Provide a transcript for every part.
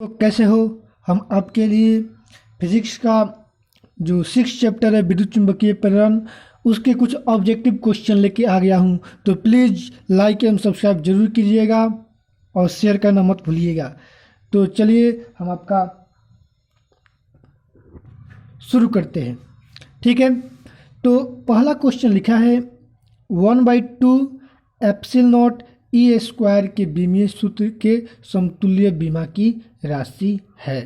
तो कैसे हो। हम आपके लिए फिजिक्स का जो 6 चैप्टर है विद्युत चुंबकीय प्रेरण उसके कुछ ऑब्जेक्टिव क्वेश्चन लेके आ गया हूँ। तो प्लीज़ लाइक एवं सब्सक्राइब जरूर कीजिएगा और शेयर करना मत भूलिएगा। तो चलिए हम आपका शुरू करते हैं। ठीक है, तो पहला क्वेश्चन लिखा है 1/2 एप्सिलॉन नॉट ई स्क्वायर के बीमीय सूत्र के समतुल्य बीमा की राशि है।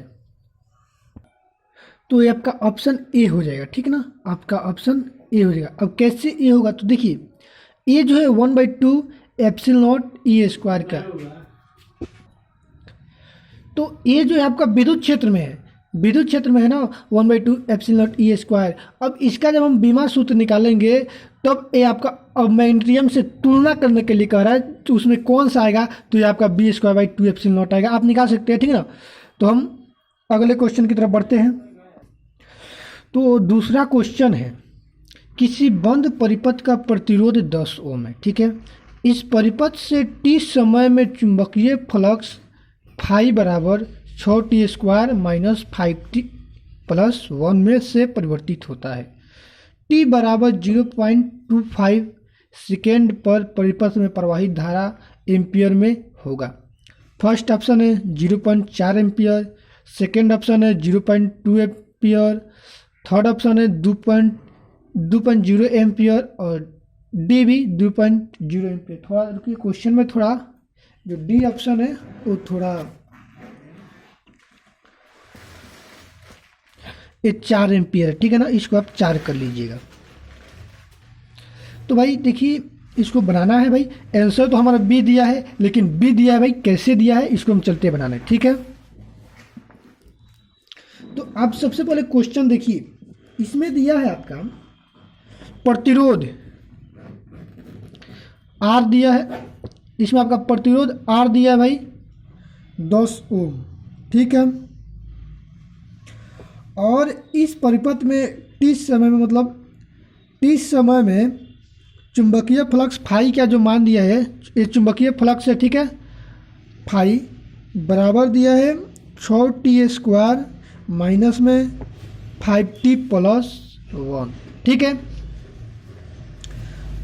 तो ये आपका ऑप्शन ए हो जाएगा, ठीक है ना। आपका ऑप्शन ए हो जाएगा। अब कैसे ए होगा, तो देखिए ए जो है 1/2 एप्सिलॉन नॉट ई स्क्वायर का, तो ये जो है आपका विद्युत क्षेत्र में है, विद्युत क्षेत्र में है ना 1/2 एप्सिलॉन नॉट ई स्क्वायर। अब इसका जब हम बीमा सूत्र निकालेंगे तब ये आपका ऑगमेंट्रियम से तुलना करने के लिए कह रहा है, तो उसमें कौन सा आएगा, तो ये आपका b²/2 एप्सिलॉन नॉट आएगा। आप निकाल सकते हैं, ठीक है ना। तो हम अगले क्वेश्चन की तरफ बढ़ते हैं। तो दूसरा क्वेश्चन है किसी बंद परिपथ का प्रतिरोध 10 ओम है, ठीक है। इस परिपथ से t समय में चुंबकीय फ्लक्स फाई बराबर 6t² माइनस 5t प्लस 1 में से परिवर्तित होता है। t बराबर 0.25 सेकेंड पर परिपथ में प्रवाहित धारा एम्पियर में होगा। फर्स्ट ऑप्शन है 0.4 एम्पियर, सेकेंड ऑप्शन है 0.2 एम्पियर, थर्ड ऑप्शन है 2.0 एम्पियर और डी भी 2.0 एम्पियर। थोड़ा रुकिए, क्वेश्चन में थोड़ा जो डी ऑप्शन है वो थोड़ा ये 4 एम्पियर है, ठीक है ना। इसको आप 4 कर लीजिएगा। तो भाई देखिए इसको बनाना है भाई, आंसर तो हमारा बी दिया है, लेकिन बी दिया है भाई कैसे दिया है इसको हम चलते बनाने, ठीक है। तो आप सबसे पहले क्वेश्चन देखिए, इसमें दिया है आपका प्रतिरोध आर दिया है, इसमें आपका प्रतिरोध आर दिया है भाई 10 ओम, ठीक है। और इस परिपथ में टी समय में मतलब टी समय में चुंबकीय फ्लक्स फाई का जो मान दिया है, ये चुंबकीय फ्लक्स है, ठीक है। फाई बराबर दिया है 6t² माइनस में 5t प्लस 1, ठीक है।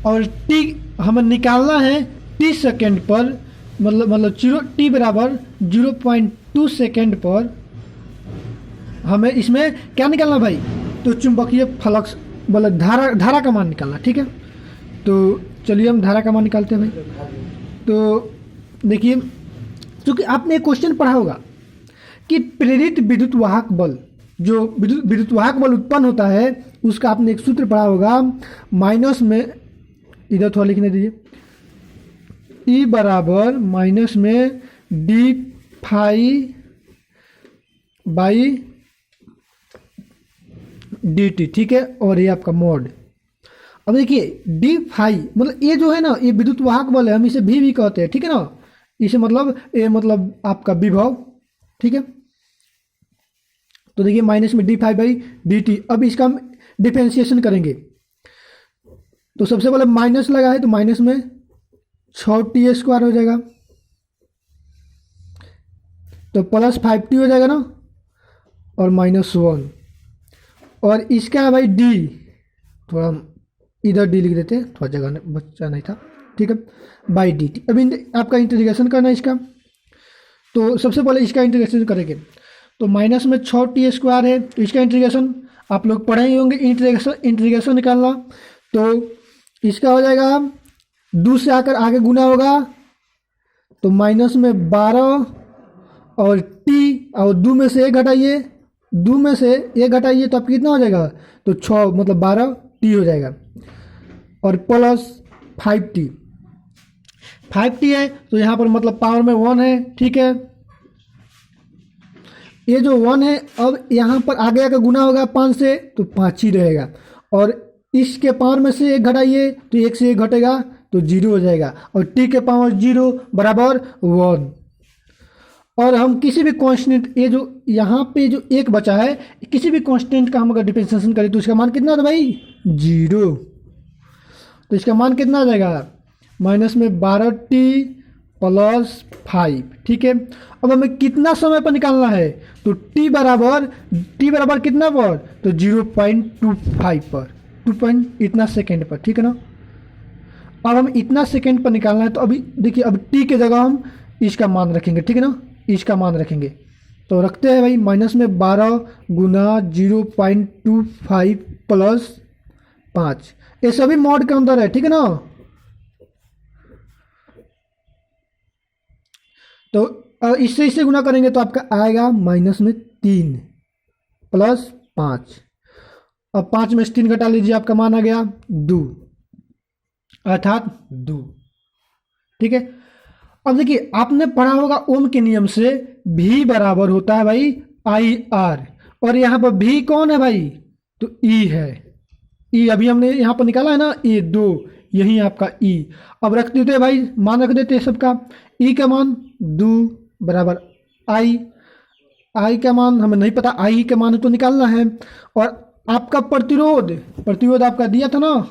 और टी हमें निकालना है टी सेकेंड पर, मतलब t बराबर 0.2 सेकेंड पर हमें इसमें क्या निकालना भाई, तो चुंबकीय फ्लक्स मतलब धारा का मान निकालना, ठीक है। तो चलिए हम धारा का मान निकालते हैं भाई। तो देखिए, क्योंकि आपने एक क्वेश्चन पढ़ा होगा कि प्रेरित विद्युत वाहक बल, जो विद्युत वाहक बल उत्पन्न होता है उसका आपने एक सूत्र पढ़ा होगा, माइनस में इधर थोड़ा लिखने दीजिए, ई बराबर माइनस में D phi by D T, ठीक है। और ये आपका मोड। अब देखिए डी फाई मतलब ये जो है ना, ये विद्युत वाहक बल है, हम इसे भी कहते हैं, ठीक है ना। इसे मतलब ये मतलब आपका विभव, ठीक है। तो देखिए माइनस में D phi by D T. अब इसका हम डिफरेंशिएशन करेंगे, तो सबसे पहले माइनस लगा है तो माइनस में 6t² हो जाएगा, तो प्लस 5t हो जाएगा ना, और -1। और इसका है भाई डी, थोड़ा हम इधर डी लिख देते हैं, थोड़ा जगह बचा नहीं था, ठीक है, बाई डी टी। अब आपका इंटीग्रेशन करना है इसका, तो सबसे पहले इसका इंटीग्रेशन करेंगे। तो माइनस में 6t² है, तो इसका इंटीग्रेशन आप लोग पढ़े ही होंगे, इंटीग्रेशन निकालना। तो इसका हो जाएगा 2 से आकर आगे गुना होगा, तो माइनस में 12 और टी और 2 में से 1 घटाइए, 2 में से 1 घटाइए तो आपका कितना हो जाएगा, तो 6 मतलब 12t हो जाएगा, और प्लस 5t। 5t है तो यहाँ पर मतलब पावर में 1 है, ठीक है। ये जो 1 है अब यहाँ पर आगे आकर गुना होगा 5 से, तो 5 ही रहेगा, और इसके पावर में से 1 घटाइए तो 1 से 1 घटेगा तो 0 हो जाएगा, और t के पावर 0 बराबर 1। और हम किसी भी कांस्टेंट, ये जो यहाँ पे जो 1 बचा है, किसी भी कांस्टेंट का हम अगर डिफरेंशिएशन करें तो इसका मान कितना था भाई 0। तो इसका मान कितना आ जाएगा, माइनस में 12t प्लस 5। ठीक है, अब हमें कितना समय पर निकालना है, तो टी बराबर कितना पर, तो 0.25 पर, 2 इतना सेकेंड पर। ठीक है ना, अब हम इतना सेकेंड पर निकालना है, तो अभी देखिए, अब टी के जगह हम इसका मान रखेंगे। ठीक है ना, इसका मान रखेंगे, तो रखते हैं भाई माइनस में 12 गुना 0.25 प्लस 5, ये सभी मॉड के अंदर है। ठीक है ना, तो इससे गुना करेंगे तो आपका आएगा माइनस में 3 प्लस 5। अब 5 में से 3 घटा लीजिए, आपका मान आ गया 2, अर्थात 2। ठीक है, अब देखिए आपने पढ़ा होगा ओम के नियम से भी बराबर होता है भाई आई आर, और यहाँ पर भी कौन है भाई, तो ई है। ई अभी हमने यहाँ पर निकाला है ना, ये 2, यही आपका ई। अब रख देते हैं भाई, मान रख देते हैं सबका। ई का मान 2 बराबर आई का मान हमें नहीं पता, आई का मान तो निकालना है। और आपका प्रतिरोध आपका दिया था ना,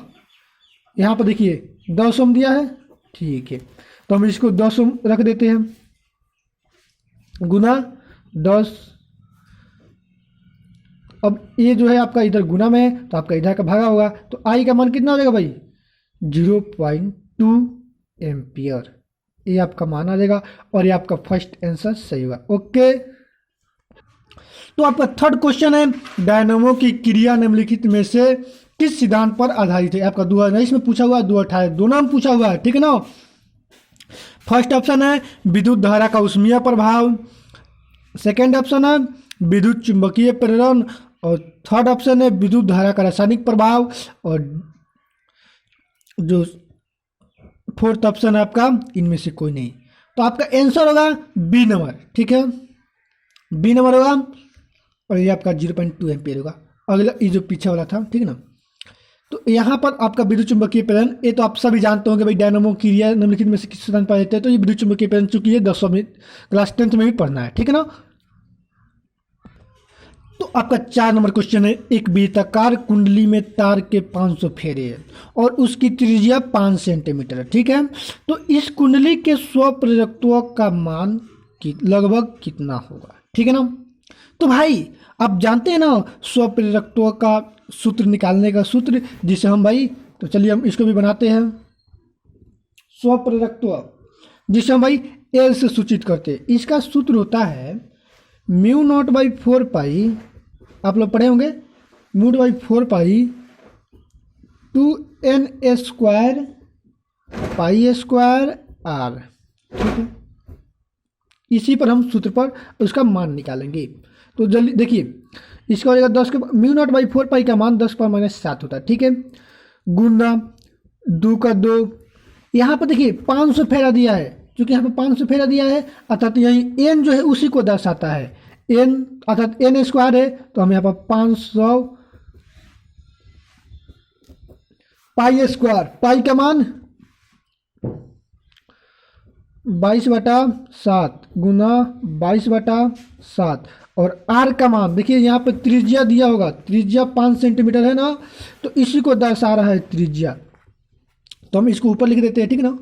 यहाँ पर देखिए 10 ओम दिया है। ठीक है, तो हम इसको 10 ओम रख देते हैं, गुना 10। अब ये जो है आपका इधर गुना में है, तो आपका इधर का भागा होगा, तो आई का मान कितना हो जाएगा भाई, 0.2 एम्पियर। ये आपका मान आ जाएगा, और ये आपका फर्स्ट आंसर सही होगा। ओके, तो आपका थर्ड क्वेश्चन है, डायनामो की क्रिया निम्नलिखित में से किस सिद्धांत पर आधारित है। आपका 2019 में पूछा हुआ है, 2018 दोनों में पूछा हुआ है। ठीक है ना, फर्स्ट ऑप्शन है विद्युत धारा का ऊष्मीय प्रभाव, सेकेंड ऑप्शन है विद्युत चुंबकीय प्रेरण, और थर्ड ऑप्शन है विद्युत धारा का रासायनिक प्रभाव, और जो फोर्थ ऑप्शन है आपका इनमें से कोई नहीं। तो आपका आंसर होगा बी नंबर। ठीक है, बी नंबर होगा, और ये आपका 0.2 एम्पियर होगा। अगला ये जो पीछे वाला था, ठीक है ना, तो यहाँ पर आपका विद्युत चुंबकीय प्रेरण, ये तो आप सभी जानते होंगे भाई, डायनामो की क्रिया निम्नलिखित में से किस सिद्धांत पर आधारित है। तो ये विद्युत चुंबकीय प्रेरण चूंकि ये 10वीं में क्लास 10th में भी पढ़ना है। ठीक है ना, तो आपका 4 नंबर क्वेश्चन है, एक वृत्ताकार कुंडली में तार के 500 फेरे हैं और उसकी त्रिज्या 5 सेंटीमीटर है। ठीक है, तो इस कुंडली के स्वप्रेरकत्व का मान लगभग कितना होगा। ठीक है ना, तो भाई आप जानते हैं ना स्वप्रेरकत्व का सूत्र निकालने का सूत्र, जिसे हम भाई, तो चलिए हम इसको भी बनाते हैं। स्वप्रेरकत्व जिसे हम भाई एल से सूचित करते हैं, इसका सूत्र होता है म्यू नॉट बाई 4 पाई, आप लोग पढ़े होंगे, mu by 4 pi 2n square pi square R. ठीक है, इसी पर हम सूत्र पर उसका मान निकालेंगे। तो जल्दी देखिए, इसका हो जाएगा 10 के म्यू नॉट बाई 4 पाई का मान 10⁻⁷ होता है। ठीक है, गुना 2 का 2, यहाँ पर देखिए 500 फेरा दिया है, क्योंकि यहाँ पर 500 फेरा दिया है, अर्थात यही एन जो है उसी को दर्शाता है। एन अर्थात एन स्क्वायर है, तो हम यहाँ पर 500 पाई स्क्वायर, पाई का मान 22/7 गुना 22/7, और आर का मान देखिए, यहाँ पे त्रिज्या दिया होगा, त्रिज्या 5 सेंटीमीटर है ना, तो इसी को दर्शा रहा है त्रिज्या, तो हम इसको ऊपर लिख देते हैं। ठीक है ना,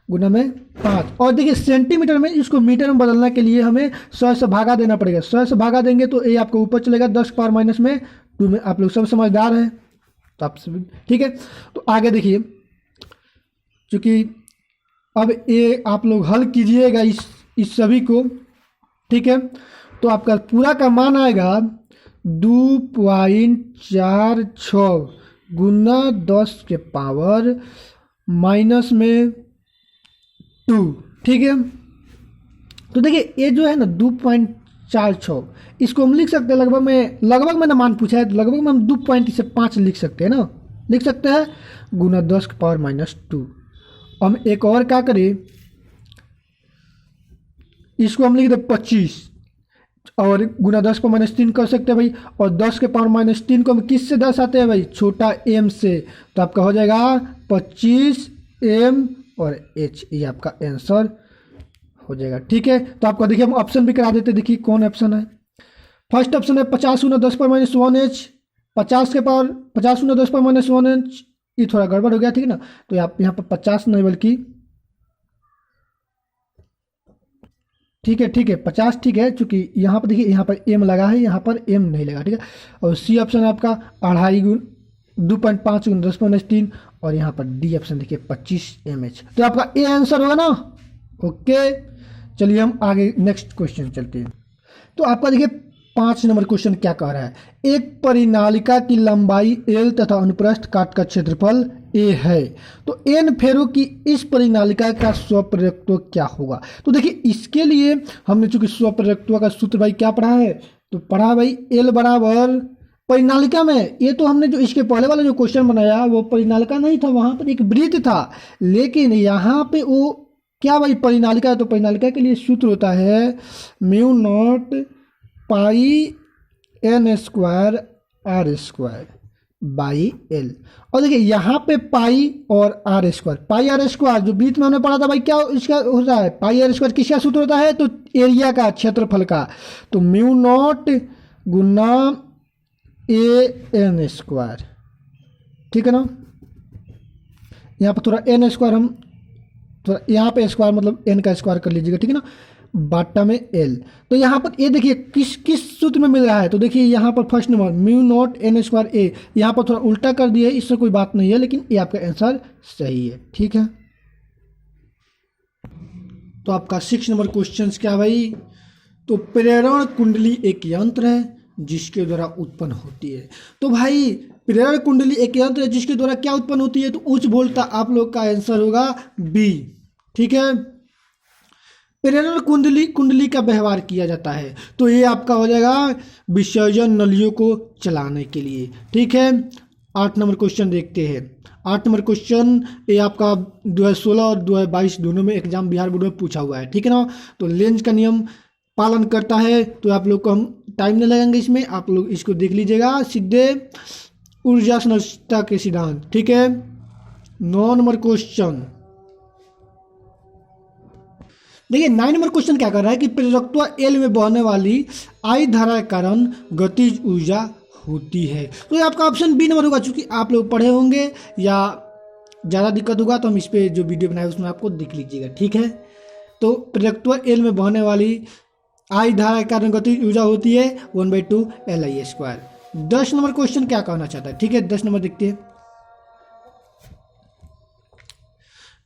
गुना में 5, और देखिए सेंटीमीटर में इसको मीटर में बदलने के लिए हमें 100 से भागा देना पड़ेगा। 100 से भागा देंगे तो ये आपको ऊपर चलेगा 10⁻⁻2 में। आप लोग सब समझदार हैं, तो आप सब ठीक है। तो आगे देखिए, चूँकि अब ये आप लोग हल कीजिएगा इस सभी को। ठीक है, तो आपका पूरा का मान आएगा 2.46 गुना 10 के पावर -2। ठीक है, तो देखिए ये जो है ना 2.46, इसको हम लिख सकते हैं लगभग मैंने मान पूछा है, तो लगभग में हम 2.5 लिख सकते हैं ना, लिख सकते हैं, गुना 10 के पावर -2। हम एक और क्या करें, इसको हम लिख दे 25, और गुना 10 पर -3 कर सकते हैं भाई, और 10 के पावर -3 को हम किस से दर्शाते हैं भाई, छोटा m से, तो आपका हो जाएगा 25m और h, ये आपका आंसर हो जाएगा। ठीक है, तो आपका देखिए हम ऑप्शन भी करा देते हैं, देखिए कौन ऑप्शन है। फर्स्ट ऑप्शन है 50 गुना 10 पर -1h, 50 गुना 10 पर -1h, ये थोड़ा गड़बड़ हो गया। ठीक है ना, तो आप यहाँ पर 50 नहीं बल्कि ठीक है 50 ठीक है, चूँकि यहाँ पर देखिए यहाँ पर एम लगा है, यहाँ पर एम नहीं लगा, ठीक है। और सी ऑप्शन आपका 2.5 गुण 2.5 गुण 10⁻³ और यहाँ पर डी ऑप्शन देखिए 25 mH। तो आपका ए आंसर होगा ना। ओके, चलिए हम आगे नेक्स्ट क्वेश्चन चलते हैं। तो आपका देखिए 5 नंबर क्वेश्चन क्या कह रहा है, एक परिनालिका की लंबाई एल तथा अनुप्रस्थ काट का क्षेत्रफल ए है, तो एन फेरो की इस परिनालिका का स्वप्रयुक्त्व क्या होगा। तो देखिए इसके लिए हमने चूंकि स्वप्रयुक्त्व का सूत्र भाई क्या पढ़ा है, तो पढ़ा भाई एल बराबर परिनालिका में, ये तो हमने जो इसके पहले वाला जो क्वेश्चन बनाया वो परिनालिका नहीं था, वहां पर एक वृत्त था, लेकिन यहाँ पे वो क्या भाई परिनालिका है, तो परिनालिका के लिए सूत्र होता है mu naught pi N square R square by L. और देखिए यहाँ पे पाई और R square, pi R square जो बीच में हमने पढ़ा था भाई क्या इसका होता है, पाई आर स्क्वायर किसका सूत्र होता है, तो एरिया का, क्षेत्रफल का। तो mu naught Guna A N square, ठीक है ना। यहाँ पर थोड़ा एन स्क्वायर हम थोड़ा यहाँ पे स्क्वायर मतलब एन का स्क्वायर कर लीजिएगा, ठीक है ना, बाटा में एल। तो यहाँ पर ये देखिए किस किस सूत्र में मिल रहा है, तो देखिए यहाँ पर first number mu not n square a, यहाँ पर थोड़ा उल्टा कर दिया है, इससे कोई बात नहीं है, लेकिन ये आपका आंसर सही है, ठीक है। तो आपका 6 नंबर क्वेश्चन क्या भाई, तो प्रेरण कुंडली एक यंत्र है जिसके द्वारा उत्पन्न होती है। तो भाई प्रेरण कुंडली एक यंत्र है जिसके द्वारा क्या उत्पन्न होती है, तो उच्च वोल्टता आप लोग का आंसर होगा बी, ठीक है। प्रेरण कुंडली का व्यवहार किया जाता है, तो ये आपका हो जाएगा विसर्जन नलियों को चलाने के लिए, ठीक है। 8 नंबर क्वेश्चन देखते हैं। 8 नंबर क्वेश्चन ये आपका 2016 और 2022 दोनों में एग्जाम बिहार बोर्ड में पूछा हुआ है, ठीक है ना। तो लेंज का नियम पालन करता है, तो आप लोग को हम टाइम नहीं लगेंगे इसमें, आप लोग इसको देख लीजिएगा, सीधे ऊर्जा संरक्षितता के सिद्धांत, ठीक है। 9 नंबर क्वेश्चन देखिए 9 नंबर क्वेश्चन क्या कर रहा है कि प्रेरकत्व एल में बहने वाली आई धारा के कारण गतिज ऊर्जा होती है। तो ये आपका ऑप्शन बी नंबर होगा, चूंकि आप लोग पढ़े होंगे या ज़्यादा दिक्कत होगा तो हम इस पर जो वीडियो बनाए उसमें आपको देख लीजिएगा, ठीक है। तो प्रेरकत्व एल में बहने वाली आई धारा के कारण गतिज ऊर्जा होती है 1/2 LI²। 10 नंबर क्वेश्चन क्या कहना चाहता है, ठीक है। 10 नंबर देखते हैं।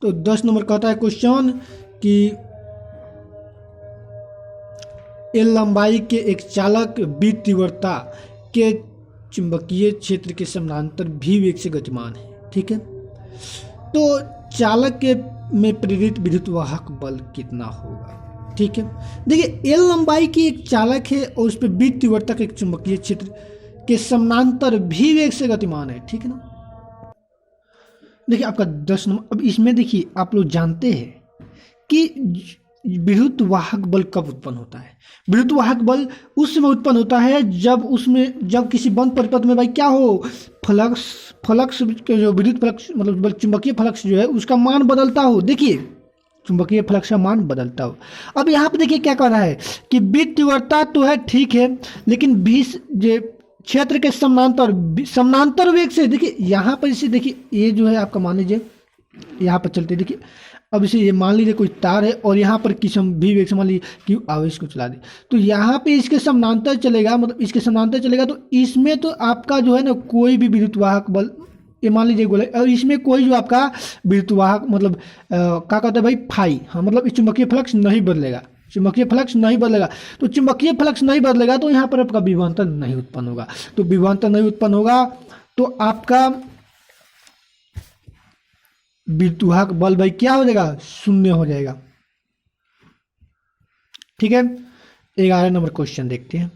तो 10 नंबर कहता है क्वेश्चन कि एल लंबाई के एक चालक बी तीव्रता के चुंबकीय क्षेत्र के समानांतर भी वेग से गतिमान है, ठीक है। तो चालक के में प्रेरित विद्युत वाहक बल कितना होगा, ठीक है। देखिए एल लंबाई की एक चालक है और उस पर बी तीव्रता के एक चुंबकीय क्षेत्र के समानांतर भी वेग से गतिमान है, ठीक है ना। देखिए आपका 10 नंबर। अब इसमें देखिए आप लोग जानते हैं कि विद्युत वाहक बल कब उत्पन्न होता है। विद्युत वाहक बल उस समय उत्पन्न होता है जब किसी बंद परिपथ में भाई क्या हो, फ्लक्स जो विद्युत फ्लक्स मतलब चुंबकीय फ्लक्स जो है उसका मान बदलता हो। देखिए चुंबकीय फ्लक्स का मान बदलता हो। अब यहाँ पे देखिए क्या कह रहा है कि विद्युत तीव्रता तो है ठीक है, लेकिन जो क्षेत्र के समानांतर वेग से, देखिए यहाँ पर इसे देखिए ये जो है आपका मान लीजिए यहाँ पर चलते, देखिए अब इसे ये मान लीजिए कोई तार है और यहाँ पर किसी भी वेग से मान लीजिए कि आवेश को चला दे, तो यहाँ पे इसके समानांतर चलेगा, मतलब इसके समानांतर चलेगा, तो इसमें तो आपका जो है ना कोई भी विद्युत वाहक बल ये मान लीजिए गोले, और इसमें कोई जो आपका विद्युत वाहक मतलब क्या कहते हैं भाई फाई, हाँ मतलब इस चुंबकीय फ्लक्स नहीं बदलेगा, चुंबकीय फ्लक्स नहीं बदलेगा। तो चुंबकीय फ्लक्स नहीं बदलेगा तो यहाँ पर आपका विभवांतर नहीं उत्पन्न होगा। तो विभवांतर नहीं उत्पन्न होगा तो आपका विद्युत वाहक बल भाई क्या हो जाएगा, शून्य हो जाएगा, ठीक है। 11 नंबर क्वेश्चन देखते हैं।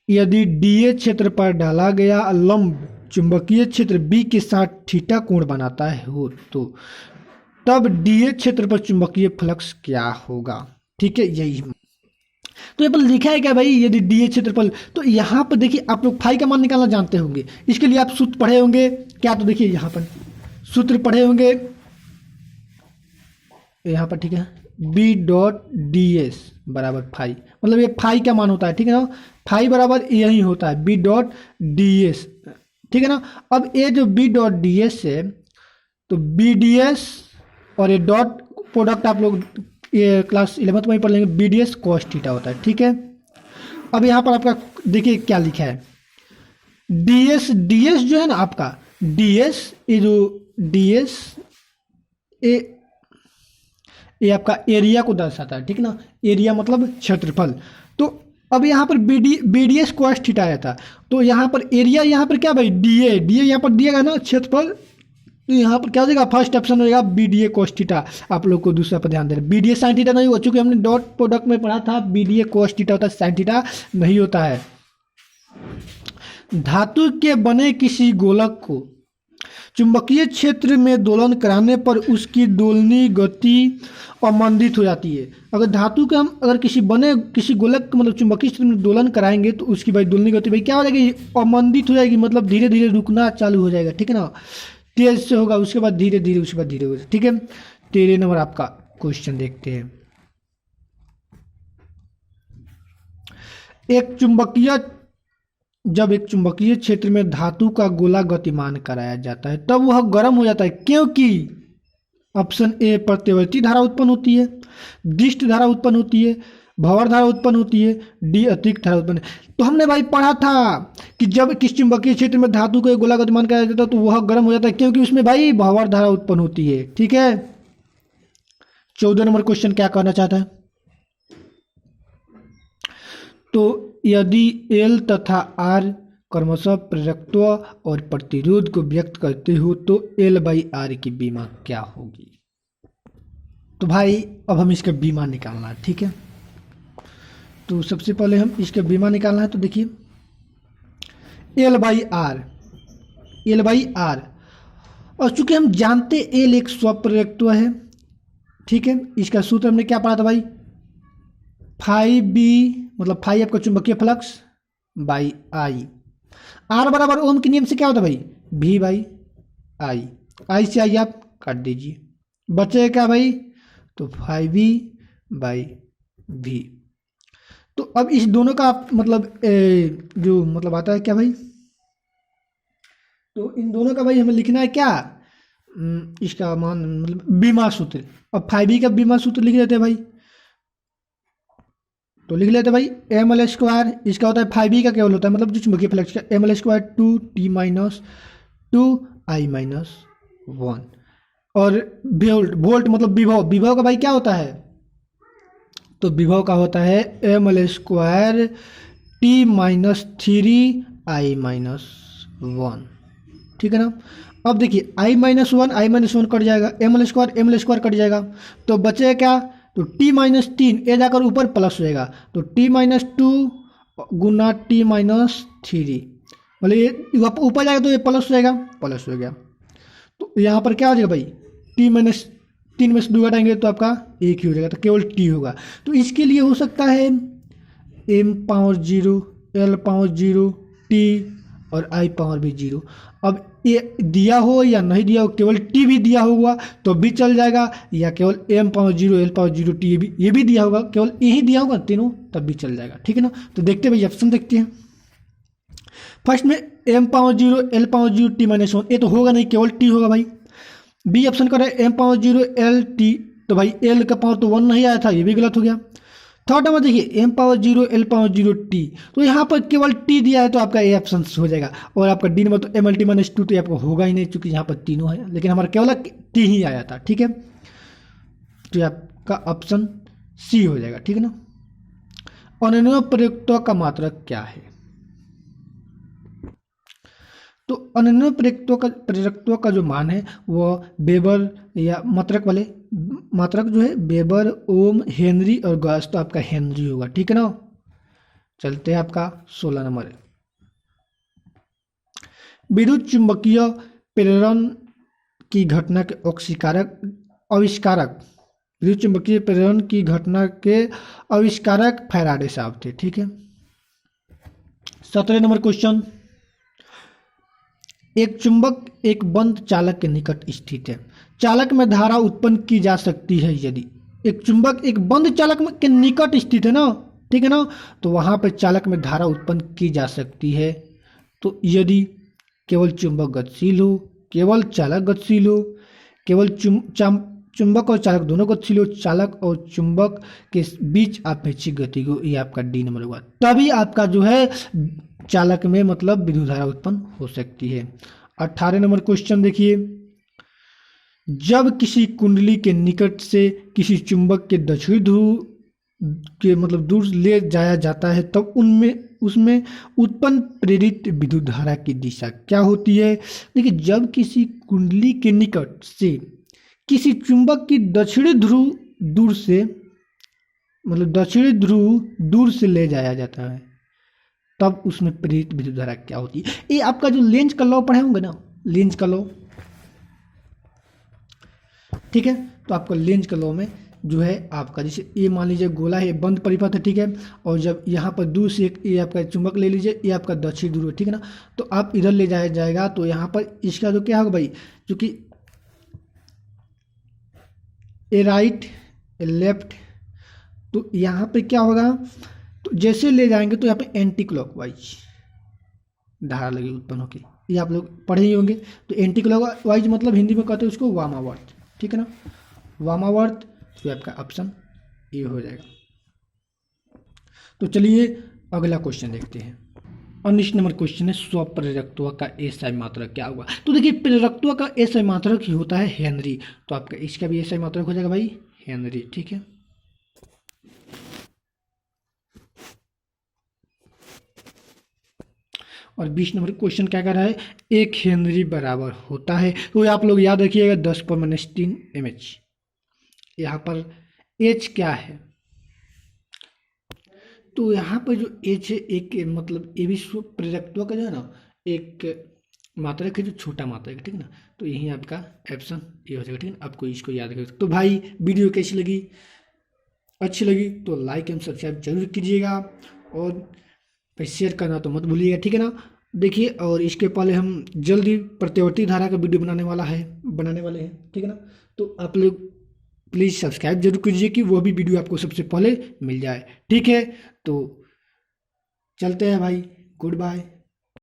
यदि डीए क्षेत्र पर डाला गया लंब चुंबकीय क्षेत्र बी के साथ थीटा कोण बनाता है हो, तो तब डीए क्षेत्र पर चुंबकीय फ्लक्स क्या होगा, ठीक है। यही तो यहाँ पर लिखा है क्या भाई, यदि डीए क्षेत्रफल, तो यहाँ पर देखिए आप लोग फाई का मान निकालना जानते होंगे, इसके लिए आप सूत्र पढ़े होंगे क्या, तो देखिए यहाँ पर सूत्र पढ़े होंगे यहाँ पर, ठीक है। बी डॉट डी एस बराबर फाई, मतलब ये फाई का मान होता है, ठीक है ना, फाई बराबर यही होता है बी डॉट डी एस, ठीक है ना। अब ये जो बी डॉट डी एस है तो बी डी एस और ये डॉट प्रोडक्ट आप लोग ये क्लास 11th में ही पढ़ लेंगे, BDS cos थीटा होता है, ठीक है। अब यहाँ पर आपका देखिए क्या लिखा है, DS जो है ना आपका, DS ये जो DS ये आपका एरिया को दर्शाता है, ठीक है ना, एरिया मतलब क्षेत्रफल। तो अब यहाँ पर BDS cos थीटा आया था, तो यहाँ पर एरिया, यहाँ पर क्या भाई DA यहाँ पर दिएगा ना क्षेत्रफल, तो यहाँ पर क्या हो जाएगा, फर्स्ट ऑप्शन हो जाएगा BDA cos थीटा। आप लोग को दूसरा पर ध्यान देना, BDA sin थीटा नहीं हो, चूंकि हमने डॉट प्रोडक्ट में पढ़ा था BDA cos थीटा होता है, sin थीटा नहीं होता है। धातु के बने किसी गोलक को चुंबकीय क्षेत्र में दोलन कराने पर उसकी दोलनी गति अवमंदित हो जाती है। अगर धातु के हम अगर किसी गोलक मतलब चुंबकीय क्षेत्र में दोलन कराएंगे तो उसकी भाई दोलनी गति भाई क्या हो जाएगी, अवमंदित हो जाएगी, मतलब धीरे धीरे रुकना चालू हो जाएगा, ठीक है ना, तेज से होगा, उसके बाद धीरे धीरे, उसके बाद धीरे होगा, ठीक है। 13 नंबर आपका क्वेश्चन देखते हैं। जब एक चुंबकीय क्षेत्र में धातु का गोला गतिमान कराया जाता है तब वह गर्म हो जाता है, क्योंकि ऑप्शन ए प्रत्यावर्ती धारा उत्पन्न होती है, दिष्ट धारा उत्पन्न होती है, भंवर धारा उत्पन्न होती है, डी अतिरिक्त धारा उत्पन्न है। तो हमने भाई पढ़ा था कि जब किस चुंबकीय क्षेत्र में धातु को गोला गतिमान कराया जाता है तो वह गर्म हो जाता है, क्योंकि उसमें भाई भंवर धारा उत्पन्न होती है, ठीक है। 14 नंबर क्वेश्चन क्या कहना चाहता है, तो यदि L तथा R क्रमशः प्रेरकत्व और प्रतिरोध को व्यक्त करते हो तो L/R की बीमा क्या होगी। तो भाई अब हम इसका बीमा निकालना है, ठीक है। तो सबसे पहले हम इसका बीमा निकालना है, तो देखिए L/R, और चूंकि हम जानते L एक स्वप्रेरकत्व है, ठीक है, इसका सूत्र हमने क्या पढ़ा था भाई, φB मतलब फाई आपका चुंबकीय फ्लक्स बाई आई, आर बराबर ओम के नियम से क्या होता है भाई, V/I, आई से आई आप काट दीजिए, बचेगा क्या भाई, तो φB/V। तो अब इस दोनों का मतलब जो मतलब आता है क्या भाई, तो इन दोनों का भाई हमें लिखना है क्या, इसका मान मतलब बीमा सूत्र। अब φB का बीमा सूत्र लिख देते हैं भाई, तो लिख लेते भाई ml², इसका होता है φB का केवल होता है मतलब जो चुंबकीय फ्लक्स का ml² 2t - 2I-1, और वोल्ट मतलब विभव का भाई क्या होता है, तो विभव का होता है ml² t - 3I-1, ठीक है ना। अब देखिए I-1 कट जाएगा, ml² कट जाएगा, तो बचेगा क्या, तो t-3 ये जाकर ऊपर प्लस हो जाएगा, तो t-2 गुना t - 3, मतलब ये ऊपर जाएगा तो ये प्लस हो जाएगा, प्लस हो गया। तो यहाँ पर क्या हो जाएगा भाई, t-3 में से 2 घटाएंगे तो आपका 1 ही हो जाएगा, तो केवल t होगा। तो इसके लिए हो सकता है m⁻0 l⁻0 t और i⁻0। अब ये दिया हो या नहीं दिया हो, केवल t भी दिया होगा तो भी चल जाएगा, या केवल m⁻0 l⁻0 t ये भी दिया होगा, केवल यही दिया होगा तीनों तब भी चल जाएगा, ठीक है ना। तो देखते हैं भाई ऑप्शन देखते हैं। फर्स्ट में m⁻0 l⁻0 t - 1 ये तो होगा नहीं, केवल t होगा भाई। बी ऑप्शन कर रहा है m⁻0 l t, तो भाई l का पावर तो 1 नहीं आया था, ये भी गलत हो गया। थर्ड नंबर देखिए m⁻0 l⁻0 t, तो यहाँ पर केवल t दिया है तो आपका ए ऑप्शन हो जाएगा, और आपका डी नंबर तो mlt - 2 तो आपको होगा ही नहीं क्योंकि यहाँ पर तीनों है, लेकिन हमारा केवल t ही आया था, ठीक है। तो आपका ऑप्शन सी हो जाएगा, ठीक है ना। अनन्य प्रयुक्तों का मात्रक क्या है, तो अनन्य प्रेरकत्व का जो मान है वो वेबर या मात्रक जो है वेबर, ओम, हेनरी और गॉस, तो आपका हेनरी होगा, ठीक है ना। चलते हैं आपका 16 नंबर है, विद्युत चुंबकीय प्रेरण की घटना के आविष्कारक विद्युत चुंबकीय प्रेरण की घटना के आविष्कारक फैराडे साहब थे, ठीक है। 17 नंबर क्वेश्चन, एक चुंबक एक बंद चालक के निकट स्थित है, चालक में धारा उत्पन्न की जा सकती है यदि एक चुंबक एक बंद चालक के निकट स्थित है ना, ठीक है ना, तो वहां पर चालक में धारा उत्पन्न की जा सकती है, तो यदि केवल चुंबक गतिशील हो, केवल चालक गतिशील हो, केवल चुंबक और चालक दोनों गतिशील हो, चालक और चुंबक के बीच अपेक्षिक गति को, ये आपका डी नंबर होगा। तभी आपका जो है चालक में मतलब विद्युत धारा उत्पन्न हो सकती है। 18 नंबर क्वेश्चन देखिए, जब किसी कुंडली के निकट से किसी चुंबक के दक्षिणी ध्रुव के मतलब दूर ले जाया जाता है तब उनमें उसमें उत्पन्न प्रेरित विद्युत धारा की दिशा क्या होती है। देखिए, जब किसी कुंडली के निकट से किसी चुंबक की दक्षिणी ध्रुव दूर से मतलब दक्षिणी ध्रुव दूर से ले जाया जाता है तब उसमें प्रेरित विद्युत धारा क्या होती है। ये आपका जो लेंज का लॉ पढ़े होंगे ना, लेंज का लॉ, ठीक है। तो आपका लेंज का लॉ में जो है आपका, जैसे ये मान लीजिए गोला है, बंद परिपथ है, ठीक है। और जब यहाँ पर दूर से एक ये आपका चुंबक ले लीजिए, ये आपका दक्षिण ध्रुव है, ठीक है ना। तो आप इधर ले जाया जाएगा तो यहाँ पर इसका जो क्या होगा भाई, क्योंकि ए राइट ए लेफ्ट, तो यहाँ पे क्या होगा, तो जैसे ले जाएंगे तो यहाँ पे एंटी क्लॉकवाइज धारा लगी उत्पन्न होगी, ये आप लोग पढ़े ही होंगे। तो एंटी क्लॉकवाइज मतलब हिंदी में कहते हैं उसको वामावर्त, ठीक है ना, वामावर्त। तो आपका ऑप्शन ए हो जाएगा। तो चलिए अगला क्वेश्चन देखते हैं। 19 नंबर क्वेश्चन है, स्वप्रेरकत्व का एसआई मात्रक क्या होगा। तो देखिए, प्रेरकत्व का एसआई मात्रक ही होता है हेनरी, तो आपका इसका भी एसआई मात्रक हो जाएगा भाई हेनरी, ठीक है। और 20 नंबर क्वेश्चन क्या कर रहा है, 1 हेनरी बराबर होता है, तो आप लोग याद रखिएगा 10⁻³ mH। यहाँ पर H क्या है, तो यहाँ पर जो H है एक मतलब ये भी प्रेरकत्व का जो है ना एक मात्रक है, जो छोटा मात्रक है, ठीक है ना। तो यही आपका ऑप्शन ये हो जाएगा, ठीक है। आपको इसको याद रखिएगा। तो भाई वीडियो कैसी लगी, अच्छी लगी तो लाइक एंड सब्सक्राइब जरूर कीजिएगा और शेयर करना तो मत भूलिएगा, ठीक है ना। देखिए, और इसके पहले हम जल्दी प्रतिवर्ती धारा का वीडियो बनाने वाले हैं, ठीक है ना। तो आप लोग प्लीज़ सब्सक्राइब जरूर कीजिए कि वो भी वीडियो आपको सबसे पहले मिल जाए, ठीक है। तो चलते हैं भाई, गुड बाय।